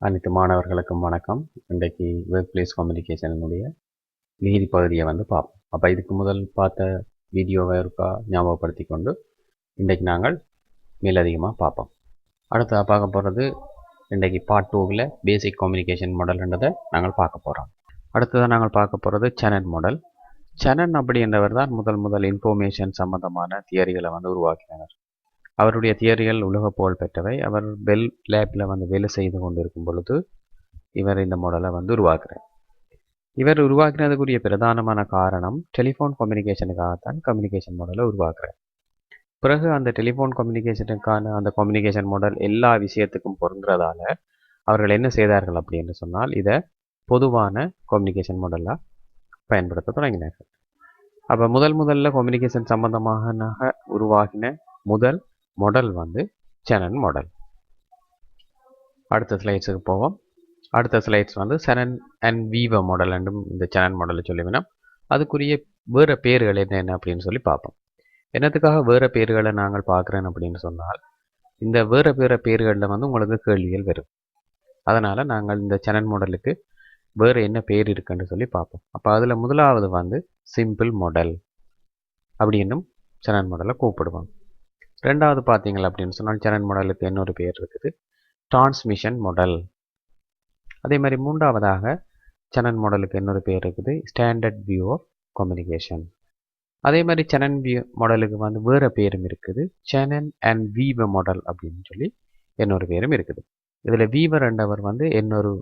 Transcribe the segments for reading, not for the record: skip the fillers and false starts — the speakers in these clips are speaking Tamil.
அனைத்து மாணவர்களுக்கும் வணக்கம். இன்றைக்கு ஒர்க் பிளேஸ் கம்யூனிகேஷனுடைய மீதி பகுதியை பார்ப்போம். அப்போ இதுக்கு முதல் பார்த்த வீடியோவை இருக்கா ஞாபகப்படுத்தி கொண்டு இன்றைக்கு நாங்கள் மேலதிகமாக பார்ப்போம். அடுத்ததாக பார்க்க போகிறது இன்றைக்கு பார்ட் 2ல் பேசிக் கம்யூனிகேஷன் மாடல்ன்றதை நாங்கள் பார்க்க போகிறோம். அடுத்ததாக நாங்கள் பார்க்க போகிறது சேனல் மாடல். சேனல் அப்படின்றவர் தான் முதல் இன்ஃபர்மேஷன் சம்பந்தமான தியரிகளை உருவாக்கினார். அவருடைய தியரிகள் உலக புகழ் பெற்றவை. அவர் பெல் லேபில் வேலை செய்து கொண்டிருக்கும் பொழுது இவர் இந்த மாடலை உருவாக்குறார். இவர் உருவாக்கினதுக்குரிய பிரதானமான காரணம் டெலிஃபோன் கம்யூனிகேஷனுக்காகத்தான் கம்யூனிகேஷன் மாடலை உருவாக்குறார். பிறகு அந்த டெலிஃபோன் கம்யூனிகேஷனுக்கான அந்த கம்யூனிகேஷன் மாடல் எல்லா விஷயத்துக்கும் பொருந்துறதால அவர்கள் என்ன செய்தார்கள் அப்படின்னு சொன்னால் இதை பொதுவான கம்யூனிகேஷன் மாடலாக பயன்படுத்த தொடங்கினார்கள். அப்போ முதல்ல கம்யூனிகேஷன் சம்பந்தமாக உருவாகின முதல் மாடல் சேனல் மாடல். அடுத்த ஸ்லைட்ஸுக்கு போவோம். அடுத்த slides channel and viewer model என்றும் இந்த சேனல் மாடலை சொல்லிவினோம். அதுக்குரிய வேறு பேர்கள் என்ன அப்படின்னு சொல்லி பார்ப்போம். என்னத்துக்காக வேறு பேர்களை நாங்கள் பார்க்குறேன் அப்படின்னு சொன்னால் இந்த வேறு பேர்களில் உங்களுக்கு கேள்விகள் வரும். அதனால் நாங்கள் இந்த சேனல் மாடலுக்கு வேறு என்ன பேர் இருக்குன்னு சொல்லி பார்ப்போம். அப்போ அதில் முதலாவது சிம்பிள் மாடல் அப்படின்னும் சேனல் மாடலை கூப்பிடுவாங்க. ரெண்டாவது பார்த்தீங்கள் அப்படின்னு சொன்னால் சேனல் மாடலுக்கு இன்னொரு பேர் இருக்குது, டிரான்ஸ்மிஷன் மாடல். அதே மாதிரி மூன்றாவதாக சேனல் மாடலுக்கு இன்னொரு பேர் இருக்குது, ஸ்டாண்டர்ட் வியூ ஆஃப் கம்யூனிகேஷன். அதே மாதிரி சேனல் வியூ மாடலுக்கு வேறு பேரும் இருக்குது, சேனல் அண்ட் வீவர் மாடல் அப்படின்னு சொல்லி இன்னொரு பேரும் இருக்குது. இதில் வீவர் என்றவர் இன்னொரு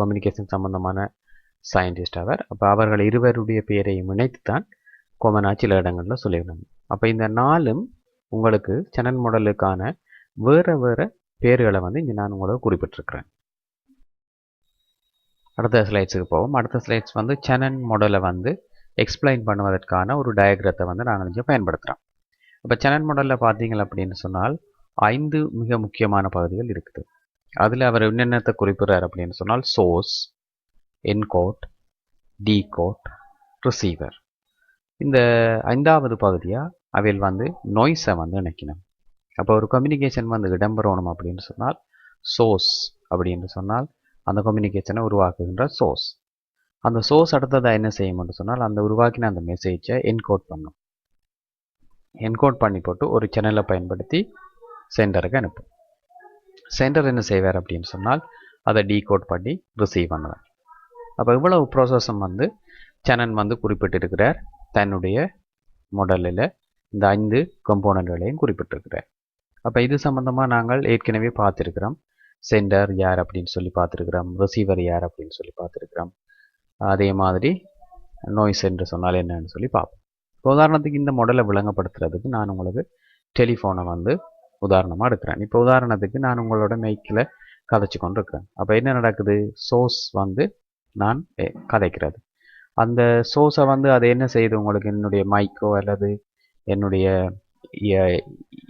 கம்யூனிகேஷன் சம்பந்தமான சயின்டிஸ்ட் அவர். அப்போ அவர்கள் இருவருடைய பேரையும் இணைத்து தான் கொமனா சில இடங்களில் சொல்லியிருந்தாங்க. அப்போ இந்த நாலும் உங்களுக்கு சேனல் மாடலுக்கான வேறு பேர்களை இங்கே நான் உங்களுக்கு குறிப்பிட்டிருக்கிறேன். அடுத்த ஸ்லைட்ஸுக்கு போவோம். அடுத்த ஸ்லைட்ஸ் சேனல் மாடலை எக்ஸ்பிளைன் பண்ணுவதற்கான ஒரு டயக்ரத்தை நாங்கள் இங்கே பயன்படுத்துகிறோம். இப்போ சேனல் மாடலில் பார்த்தீங்க அப்படின்னு சொன்னால் 5 மிக முக்கியமான பகுதிகள் இருக்குது. அதில் அவர் என்னென்னத்தை குறிப்பிடுறார் அப்படின்னு சொன்னால் சோர்ஸ், என்கோட், டீகோட், ரிசீவர். இந்த 5வது பகுதியாக அவையில் நோய்ஸை இணைக்கணும். அப்போ ஒரு கம்யூனிகேஷன் இடம்பெறணும் அப்படின்னு சொன்னால் சோர்ஸ் அப்படின்னு சொன்னால் அந்த கம்யூனிகேஷனை உருவாக்குகின்ற சோர்ஸ். அந்த சோர்ஸ் அடுத்ததாக என்ன செய்யும்னு சொன்னால் அந்த உருவாக்கின அந்த மெசேஜை என்கோட் பண்ணும். என்கோட் பண்ணி போட்டு ஒரு சேனலை பயன்படுத்தி சென்டருக்கு அனுப்பும். சென்டர் என்ன செய்வார் அப்படின்னு சொன்னால் அதை டீகோட் பண்ணி ரிசீவ் பண்ணுவார். அப்போ இவ்வளவு ப்ராசஸும் சேனல் குறிப்பிட்டிருக்கிறார் தன்னுடைய மாடலில். இந்த 5 கம்போனன்ட்களையும் குறிப்பிட்டிருக்கிறார். அப்போ இது சம்பந்தமாக நாங்கள் ஏற்கனவே பார்த்துருக்கிறோம். சென்டர் யார் அப்படின்னு சொல்லி பார்த்துருக்கிறோம், ரிசீவர் யார் அப்படின்னு சொல்லி பார்த்துருக்கிறோம். அதே மாதிரி நோய்ஸ் என்று சொன்னால் என்னன்னு சொல்லி பார்ப்போம். இப்போ உதாரணத்துக்கு இந்த மாடலை விளங்கப்படுத்துறதுக்கு நான் உங்களுக்கு டெலிஃபோனை உதாரணமாக எடுக்கிறேன். இப்போ உதாரணத்துக்கு நான் உங்களோட மைக்கில் கதைச்சு கொண்டு இருக்கிறேன். அப்போ என்ன நடக்குது, சோர்ஸ் நான் கதைக்கிறது. அந்த சோர்ஸை அது என்ன செய்யுது, உங்களுக்கு என்னுடைய மைக்கோ அல்லது என்னுடைய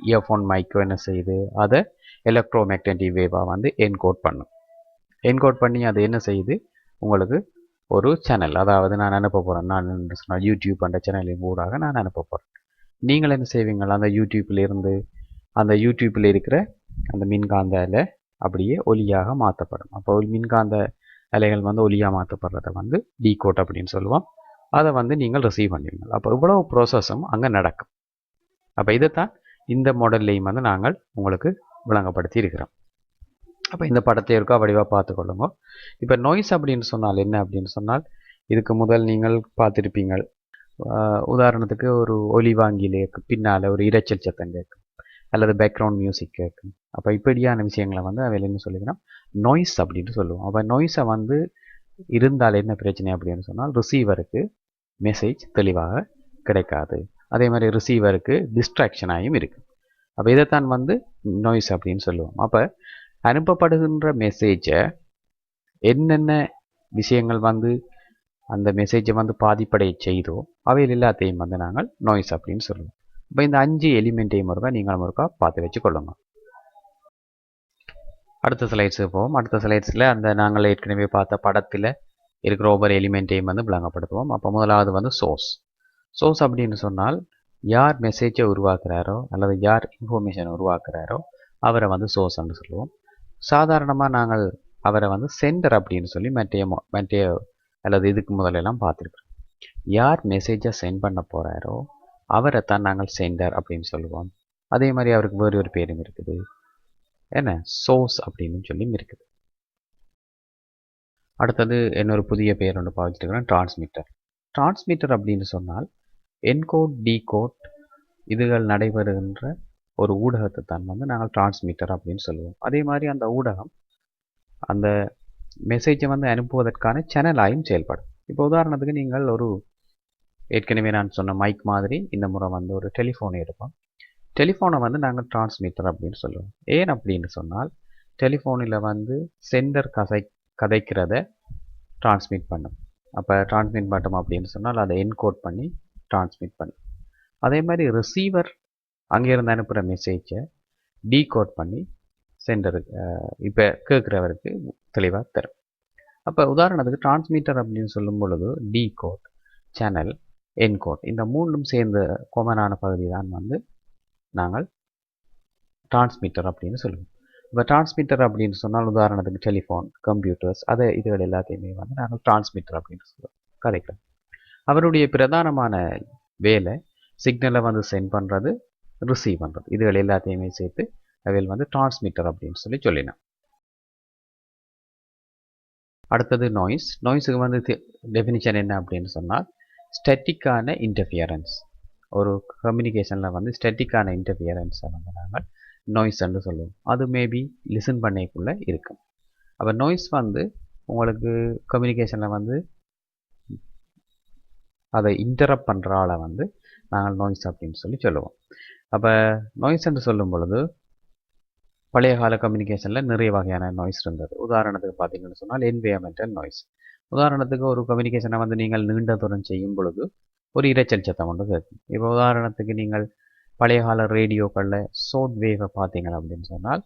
இயர்ஃபோன் மைக்கோ என்ன செய்யுது, அதை எலக்ட்ரோ மேக்னெட்டிக் வேவாக என்கோட் பண்ணும். என்கோட் பண்ணி அது என்ன செய்யுது, உங்களுக்கு ஒரு சேனல், அதாவது நான் அனுப்ப போகிறேன். நான் சொன்னால் யூடியூப் என்ற சேனலின் ஊடாக நான் அனுப்ப போகிறேன். நீங்கள் என்ன செய்வீங்களா, அந்த யூடியூப்பிலிருந்து அந்த யூடியூப்பில் இருக்கிற அந்த மின்காந்த அலை அப்படியே ஒலியாக மாற்றப்படும். அப்போ மின்காந்த அலைகள் ஒலியாக மாற்றப்படுறதை டீகோட் அப்படின்னு சொல்லுவோம். அதை நீங்கள் ரிசீவ் பண்ணுவீங்க. அப்போ இவ்வளவு ப்ராசஸும் அங்கே நடக்கும். அப்போ இதைத்தான் இந்த மாடல்லையும் நாங்கள் உங்களுக்கு விளங்கப்படுத்தி இருக்கிறோம். அப்போ இந்த படத்தை இருக்கா வடிவாக பார்த்துக்கொள்ளுங்க. இப்போ நோய்ஸ் அப்படின்னு சொன்னால் என்ன அப்படின்னு சொன்னால் இதுக்கு முதல் நீங்கள் பார்த்துருப்பீங்க. உதாரணத்துக்கு ஒரு ஒலி வாங்கியிலே பின்னால் ஒரு இரைச்சல் சத்தம் கேட்கும் அல்லது பேக்ரவுண்ட் மியூசிக் கேட்கும். அப்போ இப்படியான விஷயங்களை அவையில் என்ன சொல்லிக்கிறோம், நோய்ஸ் அப்படின்னு சொல்லுவோம். அப்போ நோய்ஸை இருந்தால் என்ன பிரச்சனை அப்படின்னு சொன்னால் ரிசீவருக்கு மெசேஜ் தெளிவாக கிடைக்காது. அதே மாதிரி ரிசீவருக்கு டிஸ்ட்ராக்ஷனாகவும் இருக்குது. அப்போ இதைத்தான் நோய்ஸ் அப்படின்னு சொல்லுவோம். அப்போ அனுப்பப்படுகின்ற மெசேஜை என்னென்ன விஷயங்கள் அந்த மெசேஜை பாதிப்படைய செய்தோ அவையில் எல்லாத்தையும் நாங்கள் நோய்ஸ் அப்படின்னு சொல்லுவோம். இப்போ இந்த 5 எலிமெண்ட்டையும் ஒருக்கா நீங்கள் ஒருக்கா பார்த்து வச்சுக்கொள்ளுங்க. அடுத்த ஸ்லைட்ஸுக்கு போவோம். அடுத்த ஸ்லைட்ஸில் அந்த நாங்கள் ஏற்கனவே பார்த்த படத்தில் இருக்கிற ஒவ்வொரு எலிமெண்ட்டையும் விளங்கப்படுத்துவோம். அப்போ முதலாவது சோர்ஸ். சோர்ஸ் அப்படின்னு சொன்னால் யார் மெசேஜை உருவாக்குறாரோ அல்லது யார் இன்ஃபர்மேஷனை உருவாக்குறாரோ அவரை சோர்ஸ்ன்னு சொல்லுவோம். சாதாரணமாக நாங்கள் அவரை வந்து சென்டர் அப்படின்னு சொல்லி மற்ற அல்லது இதுக்கு முதலெல்லாம் பார்த்துருக்குறோம். யார் மெசேஜை சென்ட் பண்ண போகிறாரோ அவரை தான் நாங்கள் சென்டர் அப்படின்னு சொல்லுவோம். அதே மாதிரி அவருக்கு வேறு ஒரு பேரும் இருக்குது, என்ன சோர்ஸ் அப்படின்னு சொல்லி இருக்குது. அடுத்தது இன்னொரு புதிய பேர் ஒன்று பாவிச்சிருக்கிறோம், டிரான்ஸ்மிட்டர். டிரான்ஸ்மிட்டர் அப்படின்னு சொன்னால் என்கோட் டீகோட் இதுகள் நடைபெறுகின்ற ஒரு ஊடகத்தை தான் வந்து நாங்கள் டிரான்ஸ்மிட்டர் அப்படின்னு சொல்லுவோம். அதே மாதிரி அந்த ஊடகம் அந்த மெசேஜை வந்து அனுப்புவதற்கான சேனலாயும் செயல்படும். இப்போ உதாரணத்துக்கு நீங்கள் ஒரு ஏற்கனவே நான் சொன்ன மைக் மாதிரி இந்த முறை வந்து ஒரு டெலிஃபோனை எடுப்போம். டெலிஃபோனை வந்து நாங்கள் டிரான்ஸ்மிட்டர் அப்படின்னு சொல்லுவோம். ஏன் அப்படின்னு சொன்னால் டெலிஃபோனில் வந்து சென்டர் கதைக்கிறத டிரான்ஸ்மிட் பண்ணும். அப்போ டிரான்ஸ்மிட் பண்ணோம் அப்படின்னு சொன்னால் அதை என்கோட் பண்ணி டிரான்ஸ்மிட் பண்ணும். அதே மாதிரி ரிசீவர் அங்கேருந்து அனுப்புகிற மெசேஜை டீகோட் பண்ணி சென்டருக்கு இப்போ கேட்குறவருக்கு தெளிவாக தரும். அப்போ உதாரணத்துக்கு டிரான்ஸ்மிட்டர் அப்படின்னு சொல்லும் பொழுது டீகோட், சேனல், என்கோட் இந்த மூன்றும் சேர்ந்த காமனான பகுதி தான் வந்து நாங்கள் டிரான்ஸ்மிட்டர் அப்படின்னு சொல்லுவோம். இப்போ டிரான்ஸ்மிட்டர் அப்படின்னு சொன்னால் உதாரணத்துக்கு டெலிஃபோன், கம்ப்யூட்டர்ஸ் இதுகள் எல்லாத்தையுமே வந்து நாங்கள் டிரான்ஸ்மிட்டர் அப்படின்னு சொல்லுவோம், கதைக்கிறோம். அவருடைய பிரதானமான வேலை சிக்னலை வந்து சென்ட் பண்ணுறது, ரிசீவ் பண்ணுறது, இதுகள் எல்லாத்தையுமே சேர்த்து அவையில் வந்து டிரான்ஸ்மிட்டர் அப்படின்னு சொல்லி சொல்லினோம். அடுத்தது நாய்ஸ். நாய்ஸுக்கு வந்து டெஃபினிஷன் என்ன அப்படின்னு சொன்னால் ஸ்டெட்டிக்கான இன்டர்ஃபியரன்ஸ். ஒரு கம்யூனிகேஷனில் வந்து ஸ்டெட்டிக்கான இன்டர்ஃபியரன்ஸை வந்து நாங்கள் நாய்ஸ் என்று சொல்லுவோம். அது மேபி லிசன் பண்ணிக்குள்ளே இருக்கும். அப்போ நாய்ஸ் வந்து உங்களுக்கு கம்யூனிகேஷனில் வந்து அதை இன்டரப்ட் பண்ணுற ஆளை வந்து நாங்கள் நாய்ஸ் அப்படின்னு சொல்லி சொல்லுவோம். அப்போ நாய்ஸ் என்று சொல்லும் பொழுது பழைய கால கம்யூனிகேஷனில் நிறைய வகையான நாய்ஸ் இருந்தது. உதாரணத்துக்கு பார்த்தீங்கன்னு சொன்னால் என்விரான்மெண்டல் நாய்ஸ். உதாரணத்துக்கு ஒரு கம்யூனிகேஷனை வந்து நீங்கள் நீண்ட தூரம் செய்யும் பொழுது ஒரு இரைச்சல் சத்தம் ஒன்று கேட்கும். இப்போ உதாரணத்துக்கு நீங்கள் பழைய கால ரேடியோக்களில் ஷார்ட் வேவை பார்த்தீங்க அப்படின்னு சொன்னால்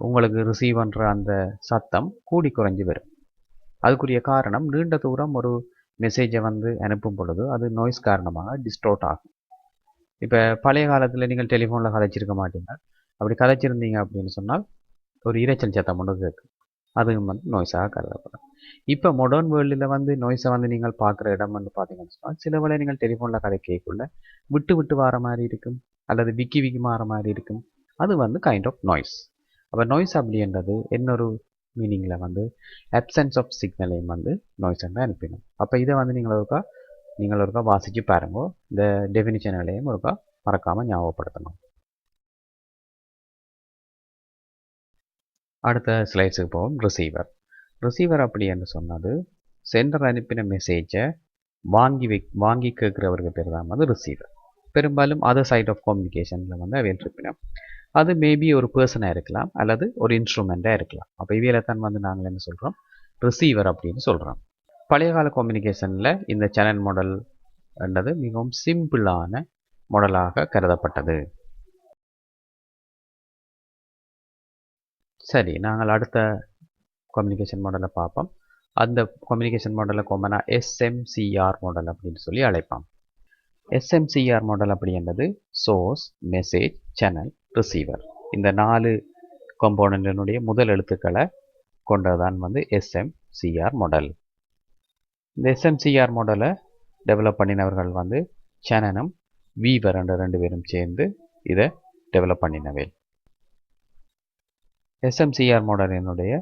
உங்களுக்கு ரிசீவ் பண்ணுற அந்த சத்தம் கூடி குறைஞ்சி வரும். அதுக்குரிய காரணம் நீண்ட தூரம் ஒரு மெசேஜை வந்து அனுப்பும் பொழுது அது நாய்ஸ் காரணமாக டிஸ்டோர்ட் ஆகும். இப்போ பழைய காலத்தில் நீங்கள் டெலிஃபோனில் கதைச்சிருக்க மாட்டீங்க. அப்படி கதைச்சிருந்தீங்க அப்படின்னு சொன்னால் ஒரு இரைச்சல் சத்தம் ஒன்று கேட்கும். அதுவும் வந்து நாய்ஸாக கருதப்படும். இப்போ மாடர்ன் வேர்ல்டில் வந்து நாய்ஸை வந்து நீங்கள் பார்க்குற இடம் வந்து பார்த்தீங்கன்னு சொன்னால் சில வேளை நீங்கள் டெலிஃபோனில் கதை கேட்கக்குள்ள விட்டு விட்டு வர மாதிரி இருக்கும், அல்லது விக்கி விக்கி மாற மாதிரி இருக்கும். அது வந்து கைண்ட் ஆஃப் நாய்ஸ். அப்போ நாய்ஸ் அப்படின்றது இன்னொரு மீனிங்கில் வந்து அப்சன்ஸ் ஆஃப் சிக்னலையும் வந்து நாய்ஸ் என்று அனுப்பிடும். அப்போ இதை வந்து நீங்கள் ஒருக்கா வாசித்து பாருங்க. இந்த டெஃபினிஷன்களையும் ஒருக்கா மறக்காமல் ஞாபகப்படுத்தணும். அடுத்த ஸ்லைட்ஸுக்கு போவோம். ரிசீவர். ரிசீவர் அப்படி என்று சொன்னது சென்டர் அனுப்பின மெசேஜை வாங்கி கேட்குறவருக்கு பேர் தான் வந்து ரிசீவர். பெரும்பாலும் அதர் சைட் ஆஃப் கம்யூனிகேஷனில் வந்து அவையில் இருப்பினோம். அது மேபி ஒரு பர்சனாக இருக்கலாம் அல்லது ஒரு இன்ஸ்ட்ருமெண்ட்டாக இருக்கலாம். அப்போ இவையில தான் வந்து நாங்கள் என்ன சொல்கிறோம், ரிசீவர் அப்படின்னு சொல்கிறோம். பழைய கால கம்யூனிகேஷனில் இந்த சேனல் மாடல் என்றது மிகவும் சிம்பிளான மாடலாக கருதப்பட்டது. சரி, நாங்கள் அடுத்த கம்யூனிகேஷன் மாடலை பார்ப்போம். அந்த கம்யூனிகேஷன் மாடலை காமனாக எஸ்எம்சிஆர் மாடல் அப்படின்னு சொல்லி அழைப்போம். எஸ்எம்சிஆர் மாடல் அப்படின்றது சோர்ஸ், மெசேஜ், சேனல், ரிசீவர் இந்த 4 காம்போனன்ட்டினுடைய முதல் எழுத்துக்களை கொண்டதான் வந்து எஸ்எம்சிஆர் மாடல். இந்த எஸ்எம்சிஆர் மாடலை டெவலப் பண்ணினவர்கள் வந்து சேனனும் வீவர் என்ற 2 பேரும் சேர்ந்து இதை டெவலப் பண்ணினவை. எஸ்எம்சிஆர் மாடலினுடைய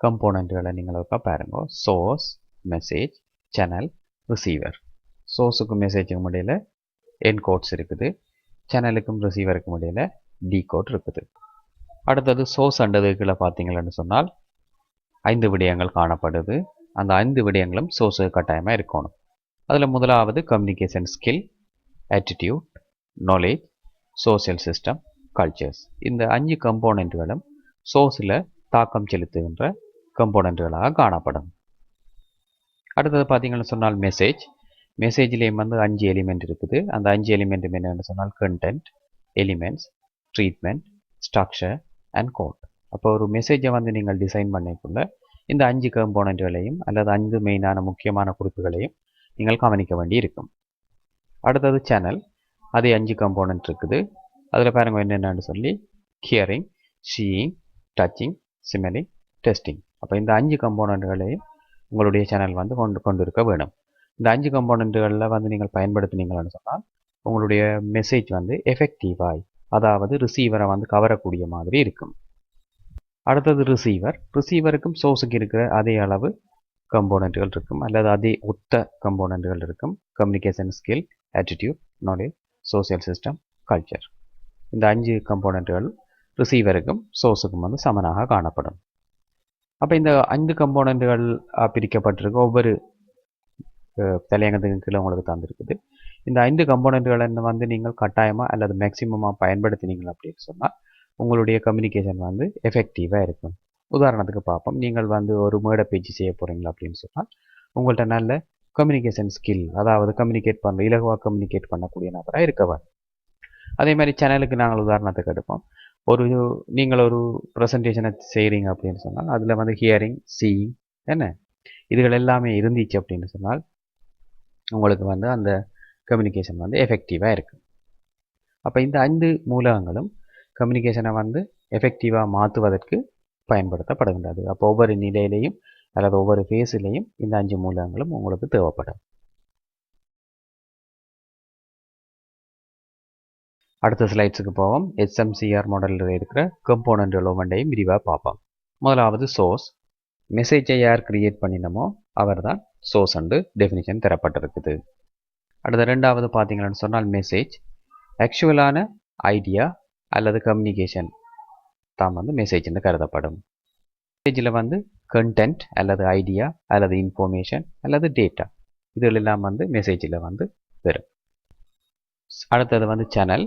கம்போனன்ட்களை நீங்கள் ஒருக்கா பாருங்க. Source, message, channel, receiver. சோர்ஸுக்கும் மெசேஜுக்கும் இடையில் என்கோட்ஸ் இருக்குது, சேனலுக்கும் ரிசீவருக்கும் இடையில் டீகோட் இருக்குது. அடுத்தது சோர்ஸ் அண்டதுக்குள்ள பார்த்தீங்கன்னு சொன்னால் 5 விடயங்கள் காணப்படுது. அந்த 5 விடயங்களும் சோர்ஸுக்கு கட்டாயமாக இருக்கணும். அதில் முதலாவது communication skill, attitude, knowledge, social system, cultures. இந்த 5 கம்போனன்ட்களும் சோர்ஸில் தாக்கம் செலுத்துகின்ற கம்போனன்ட்களாக காணப்படும். அடுத்தது பார்த்தீங்கன்னு சொன்னால் மெசேஜ்லேயும் வந்து 5 எலிமெண்ட் இருக்குது. அந்த 5 எலிமெண்ட் என்னென்னு சொன்னால் content, elements, treatment, structure and code. அப்போ ஒரு மெசேஜை வந்து நீங்கள் டிசைன் பண்ணிக்குள்ள இந்த 5 கம்போனன்ட்களையும் அல்லது 5 மெயினான முக்கியமான குறிப்புகளையும் நீங்கள் கவனிக்க வேண்டி இருக்கும். அடுத்தது சேனல், அதே 5 கம்போனன்ட் இருக்குது. அதில் பாருங்க என்னென்னு சொல்லி hearing, seeing, touching, smelling, testing. அப்போ இந்த 5 கம்போனன்ட்களையும் உங்களுடைய சேனல் வந்து கொண்டிருக்க வேணும். இந்த 5 கம்போனன்ட்களில் வந்து நீங்கள் பயன்படுத்தினீங்கன்னு சொன்னால் உங்களுடைய மெசேஜ் வந்து எஃபெக்டிவாய், அதாவது ரிசீவரை வந்து கவரக்கூடிய மாதிரி இருக்கும். அடுத்தது ரிசீவருக்கும் சோர்ஸுக்கு இருக்கிற அதே அளவு கம்போனன்ட்கள் இருக்கும், அல்லது அதே ஒத்த கம்போனன்ட்கள் இருக்கும். Communication skill, attitude, knowledge, social system, culture. இந்த 5 கம்போனன்ட்கள் ரிசீவருக்கும் சோர்ஸுக்கும் வந்து சமனாக காணப்படும். அப்போ இந்த 5 கம்போனன்ட்கள் பிரிக்கப்பட்டிருக்கு, ஒவ்வொரு தலையங்கத்துக்கு கீழே உங்களுக்கு தந்திருக்குது. இந்த 5 கம்போனன்ட்களை வந்து நீங்கள் கட்டாயமாக அல்லது மேக்சிமமாக பயன்படுத்தினீங்க அப்படின்னு சொன்னால் உங்களுடைய கம்யூனிகேஷன் வந்து எஃபெக்டிவாக இருக்கும். உதாரணத்துக்கு பார்ப்போம். நீங்கள் வந்து ஒரு மேடை பேச்சு செய்ய போகிறீங்களா அப்படின்னு சொன்னால் உங்கள்கிட்ட நல்ல கம்யூனிகேஷன் ஸ்கில், அதாவது இலகுவாக கம்யூனிகேட் பண்ணக்கூடிய நபராக இருக்கவர். அதே மாதிரி சேனலுக்கு நாங்கள் உதாரணத்துக்கு எடுப்போம். நீங்கள் ஒரு ப்ரெசன்டேஷனை செய்கிறீங்க அப்படின்னு சொன்னால் அதில் வந்து ஹியரிங், சீயிங் என்ன இதுகள் எல்லாமே இருந்துச்சு அப்படின்னு சொன்னால் உங்களுக்கு வந்து அந்த கம்யூனிகேஷன் வந்து எஃபெக்டிவாக இருக்கும். அப்போ இந்த 5 மூலகங்களும் கம்யூனிகேஷனை வந்து எஃபெக்டிவாக மாற்றுவதற்கு பயன்படுத்தப்படுகின்றது. அப்போ ஒவ்வொரு நிலையிலையும் அல்லது ஒவ்வொரு ஃபேஸிலையும் இந்த 5 மூலகங்களும் உங்களுக்கு தேவைப்படும். அடுத்த ஸ்லைட்ஸுக்கு போவோம். HMCR மாடலில் இருக்கிற கம்போனன்ட்கள் ஒவ்வொன்றையும் விரிவாக பார்ப்போம். முதலாவது சோர்ஸ். மெசேஜை யார் கிரியேட் பண்ணினமோ அவர் தான் சோர்ஸ் அண்டு டெஃபினிஷன் தரப்பட்டிருக்குது. அடுத்த ரெண்டாவது பார்த்தீங்கன்னு சொன்னால் மெசேஜ். ஆக்சுவலான ஐடியா அல்லது கம்யூனிகேஷன் தான் வந்து மெசேஜ்னு கருதப்படும். மெசேஜில் வந்து கண்டென்ட் அல்லது ஐடியா அல்லது இன்ஃபர்மேஷன் அல்லது டேட்டா இதெல்லாம் வந்து மெசேஜில் வந்து வரும். அடுத்தது வந்து சேனல்.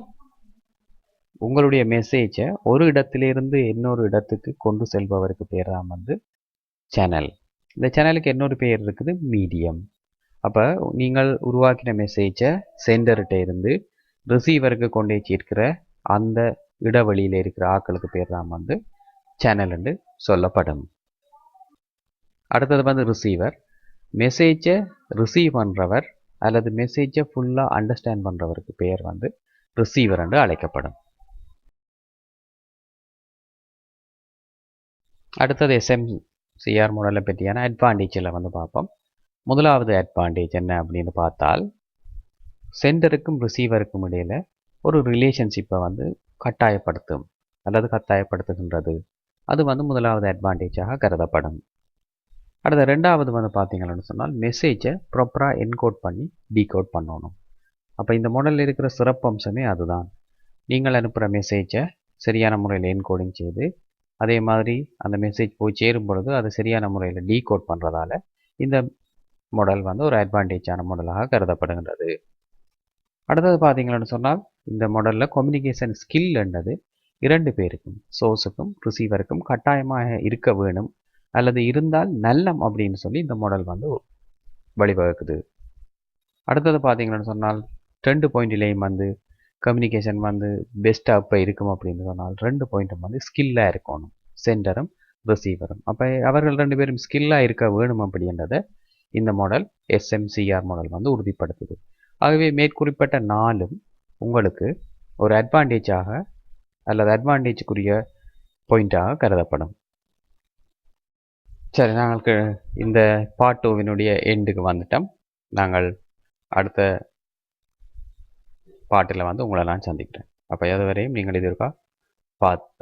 உங்களுடைய மெசேஜை ஒரு இடத்திலிருந்து இன்னொரு இடத்துக்கு கொண்டு செல்பவருக்கு பேர் தான் வந்து சேனல். இந்த சேனலுக்கு இன்னொரு பேர் இருக்குது மீடியம். அப்போ நீங்கள் உருவாக்கின மெசேஜை சென்டர்கிட்ட இருந்து ரிசீவருக்கு கொண்டே சேர்க்கிற அந்த இடைவெளியில் இருக்கிற ஆட்களுக்கு பேர் தான் வந்து சேனல் என்று சொல்லப்படும். அடுத்தது வந்து ரிசீவர். மெசேஜை ரிசீவ் பண்ணுறவர் அல்லது மெசேஜை ஃபுல்லாக அண்டர்ஸ்டாண்ட் பண்ணுறவருக்கு பேர் வந்து ரிசீவர் என்று அழைக்கப்படும். அடுத்தது SMCR மாடலை பற்றியான அட்வான்டேஜில் வந்து பார்ப்போம். முதலாவது அட்வான்டேஜ் என்ன அப்படின்னு பார்த்தால் சென்டருக்கும் ரிசீவருக்கும் இடையில் ஒரு ரிலேஷன்ஷிப்பை வந்து கட்டாயப்படுத்துகின்றது. அது வந்து முதலாவது அட்வான்டேஜாக கருதப்படும். அடுத்த ரெண்டாவது வந்து பார்த்தீங்கன்னு சொன்னால் மெசேஜை ப்ராப்பராக என்கோட் பண்ணி டீகோட் பண்ணணும். அப்போ இந்த மாடலில் இருக்கிற சிறப்பம்சமே அதுதான். நீங்கள் அனுப்புகிற மெசேஜை சரியான முறையில் என்கோடிங் செய்து அதே மாதிரி அந்த மெசேஜ் போய் சேரும் பொழுது அது சரியான முறையில் டீகோட் பண்ணுறதால இந்த மாடல் வந்து ஒரு அட்வான்டேஜான மாடலாக கருதப்படுகின்றது. அடுத்தது பார்த்தீங்கன்னு சொன்னால் இந்த மாடலில் கம்யூனிகேஷன் ஸ்கில் என்றது 2 பேருக்கும், சோர்ஸுக்கும் ரிசீவருக்கும் கட்டாயமாக இருக்க வேணும், அல்லது இருந்தால் நல்லம் அப்படின்னு சொல்லி இந்த மாடல் வந்து வழிவகுக்குது. அடுத்தது பார்த்தீங்கன்னு சொன்னால் 2 பாயிண்ட்லேயும் வந்து கம்யூனிகேஷன் வந்து பெஸ்ட்டாக இப்போ இருக்கும் அப்படின்னு சொன்னால் 2 பாயிண்ட்டும் வந்து ஸ்கில்லாக இருக்கணும், சென்டரும் ரிசீவரும். அப்போ அவர்கள் 2 பேரும் ஸ்கில்லாக இருக்க வேணும் அப்படின்றத இந்த மாடல் SMCR மாடல் வந்து உறுதிப்படுத்துது. ஆகவே மேற்குறிப்பிட்ட 4 உங்களுக்கு ஒரு அட்வான்டேஜாக அல்லது அட்வான்டேஜுக்குரிய பாயிண்டாக கருதப்படும். சரி, நாங்கள் இந்த பார்ட் 2வினுடைய எண்டுக்கு வந்துட்டோம். நாங்கள் அடுத்த பாட்டில் வந்து உங்களை நான் சந்திக்கிறேன். அப்போ அதுவரையும் நீங்கள் இது இருக்கா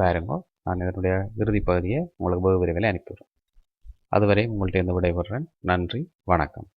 பாருங்க. நான் இதனுடைய இறுதி பகுதியை உங்களுக்கு வெகு விரைவில் அனுப்பிவிடுறேன். அதுவரை உங்கள்கிட்ட இருந்து விடைபெறுறேன். நன்றி, வணக்கம்.